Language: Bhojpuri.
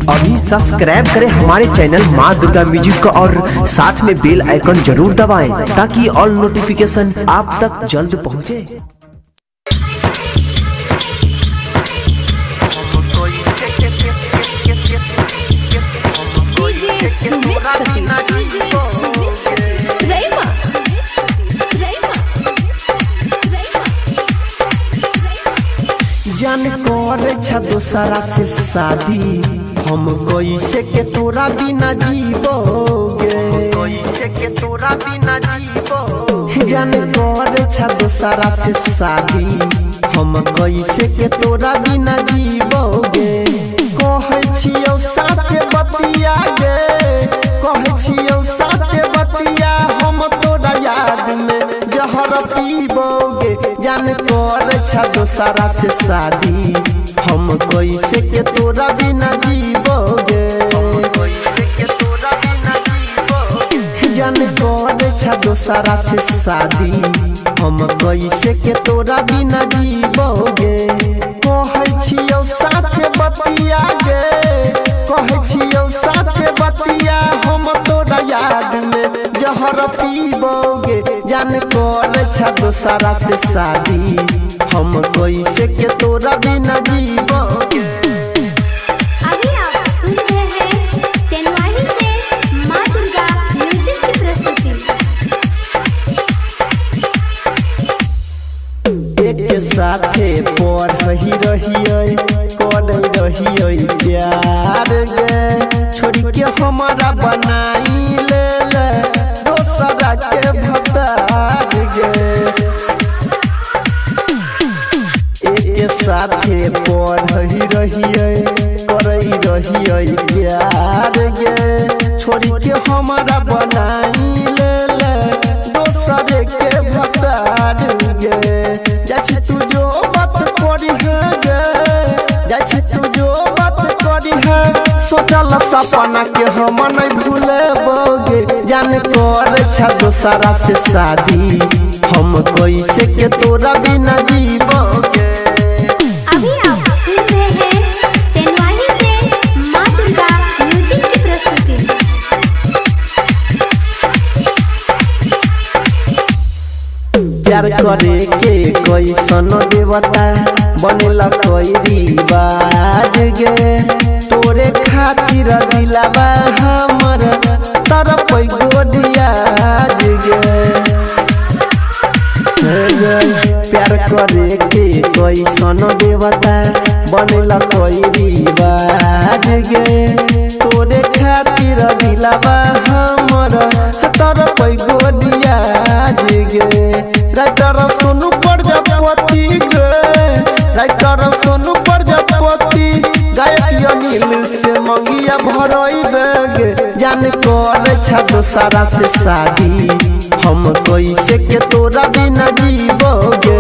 अभी सब्सक्राइब करें हमारे चैनल माँ दुर्गा म्यूजिक को और साथ में बेल आइकन जरूर दबाएं ताकि ऑल नोटिफिकेशन आप तक जल्द पहुँचे। जान कर दोसरा से शादी हम कैसे के तोरा बिना जीवोगे, कैसे के तोरा बिना जीवोगे। जान कर दोसरा से शादी हम कैसे के तोरा बिना जीवोगे। कहे छियौ साचे बतिया गे, कहे छियौ साचे बतिया हम तोरा याद में जहर पीबोगे। जान कर दोसरा से शादी हम कैसे के तोरा बिना जीवोगे, कैसे के तोरा बिना जीवोगे। जान कर दोसरा से शादी हम कैसे के तोरा बिना जीवोगे। कहे छियौ साचे बतिया गे, कहे छियौ साचे बतिया हम तोरा याद में जहर पीबोगे। जान कर दोसरा से शादी हम कैसे के तोरा बिना जीवोगे। अभी आप सुन रहे हैं तेनवाही से माँ दुर्गा म्यूजिक की प्रस्तुति। एक साथे पढ़ही रहिए कर रहिए प्यार गे, छोड़ी के हमारा बनाई ले दोसरा के भतार गे। एक साथे पढ़ही रहिए कर रहिए प्यार गे, छोड़ी के हमारा बनाई ले दोसरे के भतार गे। जाछि तू जो बात करी है गे, जाछि तू जो बात करी है सोचल सपना के हम नहीं भूलेबोगे। जान कर दोसरा से शादी हम कैसे के तोरा बिना जीवोगे। अभी आप सुन रहे हैं तेनवाही से माँ दुर्गा म्यूजिक की प्रस्तुति। प्यार करे के कैसन देवता बनेला कोई रिवाज गे, तोरे खातिर दिलावा हमर तरफ गोदियाज गे। प्यार करे के कैसन देवता बनेला कोई रिवाज गे, तोरे खातिर दिलावा हमर तरफ गोदियाज गे। राइटर सोनू प्रजापति गे, राइटर सोनू प्रजापति गायक अनिल से मंगिया भरइबे गे। जान कर दोसरा से शादी हम कैसे के तोरा बिना जीवोगे।